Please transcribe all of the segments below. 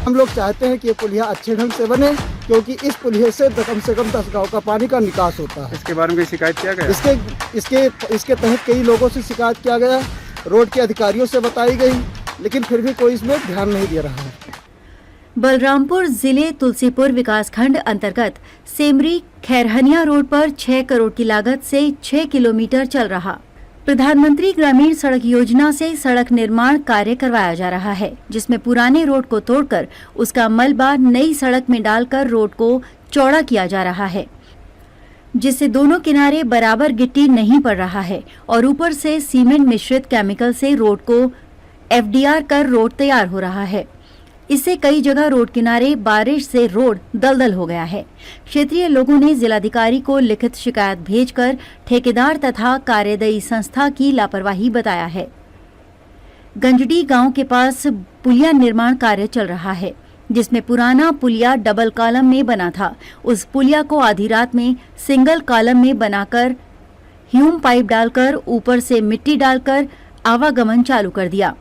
हम लोग चाहते हैं कि ये पुलिया अच्छे ढंग से बने, क्योंकि इस पुलिये से कम 10 गांव का पानी का निकास होता है। इसके बारे में कोई शिकायत किया गया? इसके तहत कई लोगों से शिकायत किया गया, रोड के अधिकारियों से बताई गई, लेकिन फिर भी कोई इसमें ध्यान नहीं दे रहा है। बलरामपुर जिले तुलसीपुर विकासखंड अंतर्गत सेमरी खैरहनिया रोड पर 6 करोड़ की लागत से 6 किलोमीटर चल रहा प्रधानमंत्री ग्रामीण सड़क योजना से सड़क निर्माण कार्य करवाया जा रहा है, जिसमें पुराने रोड को तोड़कर उसका मलबा नई सड़क में डालकर रोड को चौड़ा किया जा रहा है, जिससे दोनों किनारे बराबर गिट्टी नहीं पड़ रहा है और ऊपर से सीमेंट मिश्रित केमिकल से रोड को FDR कर रोड तैयार हो रहा है। इससे कई जगह रोड किनारे बारिश से रोड दलदल हो गया है। क्षेत्रीय लोगों ने जिलाधिकारी को लिखित शिकायत भेजकर ठेकेदार तथा कार्यदायी संस्था की लापरवाही बताया है। गंजडी गांव के पास पुलिया निर्माण कार्य चल रहा है, जिसमें पुराना पुलिया डबल कॉलम में बना था। उस पुलिया को आधी रात में सिंगल कॉलम में बनाकर ह्यूम पाइप डालकर ऊपर से मिट्टी डालकर आवागमन चालू कर दिया।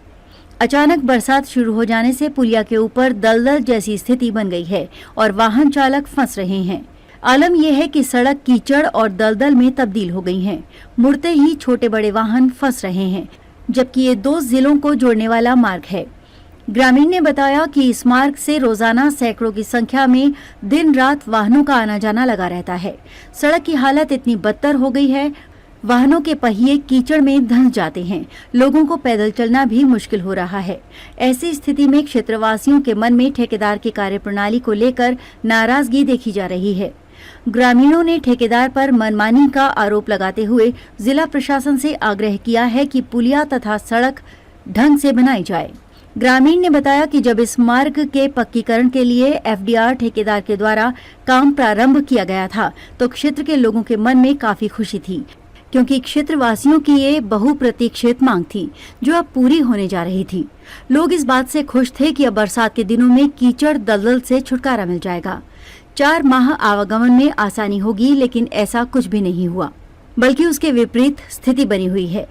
अचानक बरसात शुरू हो जाने से पुलिया के ऊपर दलदल जैसी स्थिति बन गई है और वाहन चालक फंस रहे हैं। आलम यह है कि सड़क कीचड़ और दलदल में तब्दील हो गई है। मुड़ते ही छोटे बड़े वाहन फंस रहे हैं, जबकि ये 2 जिलों को जोड़ने वाला मार्ग है। ग्रामीण ने बताया कि इस मार्ग से रोजाना सैकड़ों की संख्या में दिन रात वाहनों का आना जाना लगा रहता है। सड़क की हालत इतनी बदतर हो गई है, वाहनों के पहिए कीचड़ में धंस जाते हैं। लोगों को पैदल चलना भी मुश्किल हो रहा है। ऐसी स्थिति में क्षेत्रवासियों के मन में ठेकेदार की कार्यप्रणाली को लेकर नाराजगी देखी जा रही है। ग्रामीणों ने ठेकेदार पर मनमानी का आरोप लगाते हुए जिला प्रशासन से आग्रह किया है कि पुलिया तथा सड़क ढंग से बनाई जाए। ग्रामीण ने बताया कि जब इस मार्ग के पक्कीकरण के लिए FDR ठेकेदार के द्वारा काम प्रारंभ किया गया था, तो क्षेत्र के लोगों के मन में काफी खुशी थी, क्योंकि क्षेत्रवासियों की ये बहुप्रतीक्षित मांग थी, जो अब पूरी होने जा रही थी। लोग इस बात से खुश थे कि अब बरसात के दिनों में कीचड़ दलदल से छुटकारा मिल जाएगा। 4 माह आवागमन में आसानी होगी, लेकिन ऐसा कुछ भी नहीं हुआ, बल्कि उसके विपरीत स्थिति बनी हुई है।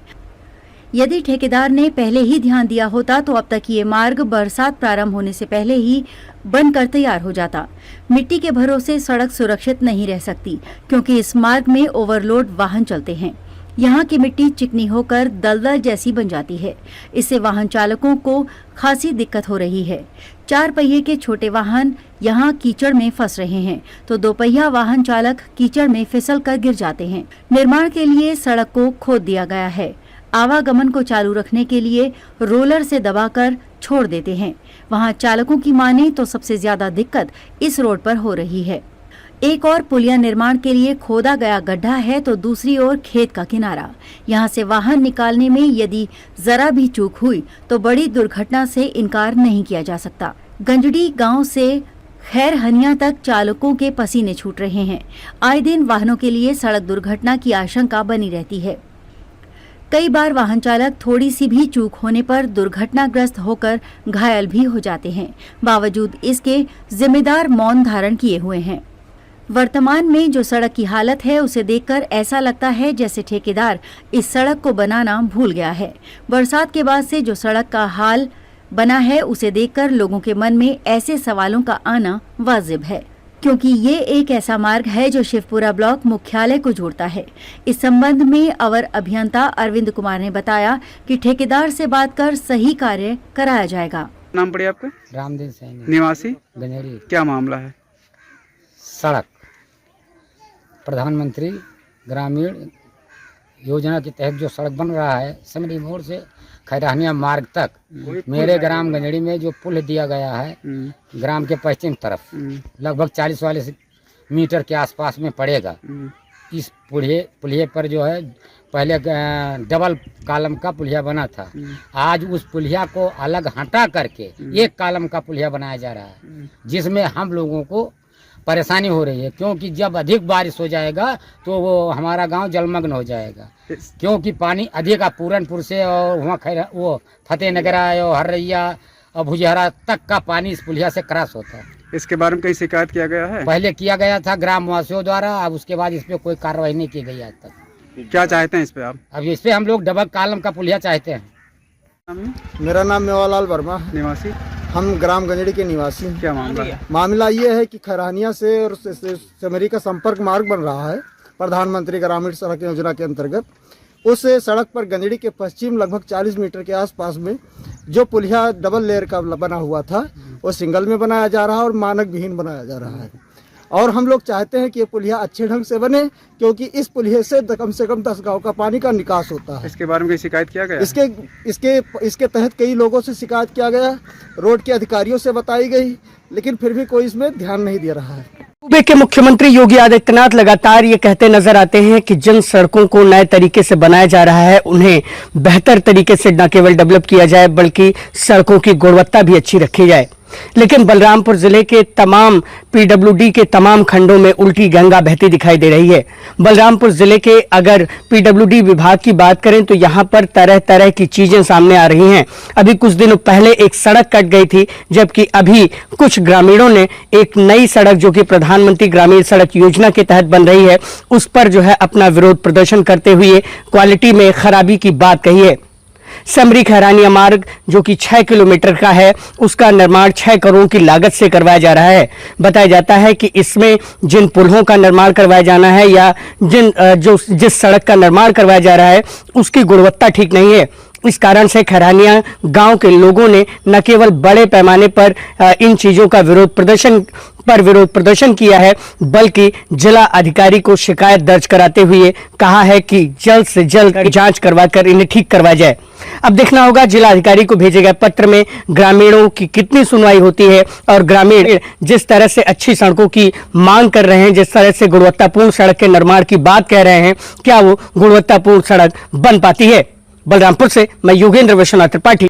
यदि ठेकेदार ने पहले ही ध्यान दिया होता तो अब तक ये मार्ग बरसात प्रारंभ होने से पहले ही बनकर तैयार हो जाता। मिट्टी के भरोसे सड़क सुरक्षित नहीं रह सकती, क्योंकि इस मार्ग में ओवरलोड वाहन चलते हैं। यहाँ की मिट्टी चिकनी होकर दलदल जैसी बन जाती है। इससे वाहन चालकों को खासी दिक्कत हो रही है। 4 पहिए के छोटे वाहन यहाँ कीचड़ में फंस रहे हैं, तो 2 पहिया वाहन चालक कीचड़ में फिसल कर गिर जाते हैं। निर्माण के लिए सड़क को खोद दिया गया है। आवागमन को चालू रखने के लिए रोलर से दबाकर छोड़ देते हैं। वहां चालकों की माने तो सबसे ज्यादा दिक्कत इस रोड पर हो रही है। एक और पुलिया निर्माण के लिए खोदा गया गड्ढा है, तो दूसरी ओर खेत का किनारा। यहां से वाहन निकालने में यदि जरा भी चूक हुई तो बड़ी दुर्घटना से इनकार नहीं किया जा सकता। गंजडी गांव से खैरहनिया तक चालकों के पसीने छूट रहे हैं। आए दिन वाहनों के लिए सड़क दुर्घटना की आशंका बनी रहती है। कई बार वाहन चालक थोड़ी सी भी चूक होने पर दुर्घटनाग्रस्त होकर घायल भी हो जाते हैं। बावजूद इसके जिम्मेदार मौन धारण किए हुए हैं। वर्तमान में जो सड़क की हालत है, उसे देखकर ऐसा लगता है जैसे ठेकेदार इस सड़क को बनाना भूल गया है। बरसात के बाद से जो सड़क का हाल बना है, उसे देखकर लोगों के मन में ऐसे सवालों का आना वाजिब है, क्योंकि ये एक ऐसा मार्ग है जो शिवपुरा ब्लॉक मुख्यालय को जोड़ता है। इस संबंध में अवर अभियंता अरविंद कुमार ने बताया कि ठेकेदार से बात कर सही कार्य कराया जाएगा। नाम पड़े आपका? रामदेव सैनी, निवासी गंजेड़ी। क्या मामला है? सड़क प्रधानमंत्री ग्रामीण योजना के तहत जो सड़क बन रहा है, समरी मोड़ से खैरहनिया मार्ग तक, मेरे ग्राम गंजेड़ी में जो पुल दिया गया है ग्राम के पश्चिम तरफ, लगभग 40-40 मीटर के आसपास में पड़ेगा। इस पुलिये पर जो है पहले डबल कॉलम का पुलिया बना था। आज उस पुलिया को अलग हटा करके 1 कॉलम का पुलिया बनाया जा रहा है, जिसमें हम लोगों को परेशानी हो रही है, क्योंकि जब अधिक बारिश हो जाएगा तो वो हमारा गांव जलमग्न हो जाएगा, क्योंकि पानी अधिक पूरनपुर से और वहाँ वो फतेहनगर और हर्रैया और भुजहरा तक का पानी इस पुलिया से क्रॉस होता है। इसके बारे में कहीं शिकायत किया गया है? पहले किया गया था ग्रामवासियों द्वारा, अब उसके बाद इस पे कोई कार्रवाई नहीं की गई आज तक। क्या चाहते हैं इस पे आप? अब इस पे हम लोग डबल कॉलम का पुलिया चाहते हैं। मेरा नाम मेवालाल वर्मा है। निवासी हम ग्राम गंजड़ी के निवासी हैं। क्या मामला है? मामला ये है कि खैरानिया से और सेमरी का संपर्क मार्ग बन रहा है प्रधानमंत्री ग्रामीण सड़क योजना के अंतर्गत। उस सड़क पर गंजड़ी के पश्चिम लगभग 40 मीटर के आसपास में जो पुलिया डबल लेयर का बना हुआ था वो सिंगल में बनाया जा रहा है और मानक विहीन बनाया जा रहा है। और हम लोग चाहते हैं कि ये पुलिया अच्छे ढंग से बने, क्योंकि इस पुलिया से कम 10 गांव का पानी का निकास होता है। इसके बारे में कोई शिकायत किया गया? इसके तहत कई लोगों से शिकायत किया गया, रोड के अधिकारियों से बताई गई, लेकिन फिर भी कोई इसमें ध्यान नहीं दे रहा है। सूबे के मुख्यमंत्री योगी आदित्यनाथ लगातार ये कहते नजर आते हैं कि जिन सड़कों को नए तरीके से बनाया जा रहा है उन्हें बेहतर तरीके से न केवल डेवलप किया जाए बल्कि सड़कों की गुणवत्ता भी अच्छी रखी जाए। लेकिन बलरामपुर जिले के तमाम पीडब्ल्यूडी के तमाम खंडों में उल्टी गंगा बहती दिखाई दे रही है। बलरामपुर जिले के अगर पीडब्ल्यूडी विभाग की बात करें तो यहाँ पर तरह तरह की चीजें सामने आ रही हैं। अभी कुछ दिनों पहले एक सड़क कट गई थी, जबकि अभी कुछ ग्रामीणों ने एक नई सड़क जो कि प्रधानमंत्री ग्रामीण सड़क योजना के तहत बन रही है उस पर जो है अपना विरोध प्रदर्शन करते हुए क्वालिटी में खराबी की बात कही है। सेमरी खैरानिया मार्ग जो कि 6 किलोमीटर का है उसका निर्माण 6 करोड़ की लागत से करवाया जा रहा है। बताया जाता है कि इसमें जिन पुलों का निर्माण करवाया जाना है या जिस सड़क का निर्माण करवाया जा रहा है उसकी गुणवत्ता ठीक नहीं है। इस कारण से खैरानिया गांव के लोगों ने न केवल बड़े पैमाने पर इन चीजों का विरोध प्रदर्शन किया है बल्कि जिला अधिकारी को शिकायत दर्ज कराते हुए कहा है कि जल्द से जल्द जांच करवाकर इन्हें ठीक करवाया जाए। अब देखना होगा जिला अधिकारी को भेजे गए पत्र में ग्रामीणों की कितनी सुनवाई होती है और ग्रामीण जिस तरह से अच्छी सड़कों की मांग कर रहे हैं, जिस तरह से गुणवत्तापूर्ण सड़क के निर्माण की बात कह रहे हैं, क्या वो गुणवत्तापूर्ण सड़क बन पाती है। बलरामपुर से मैं योगेंद्र विश्वनाथ त्रिपाठी।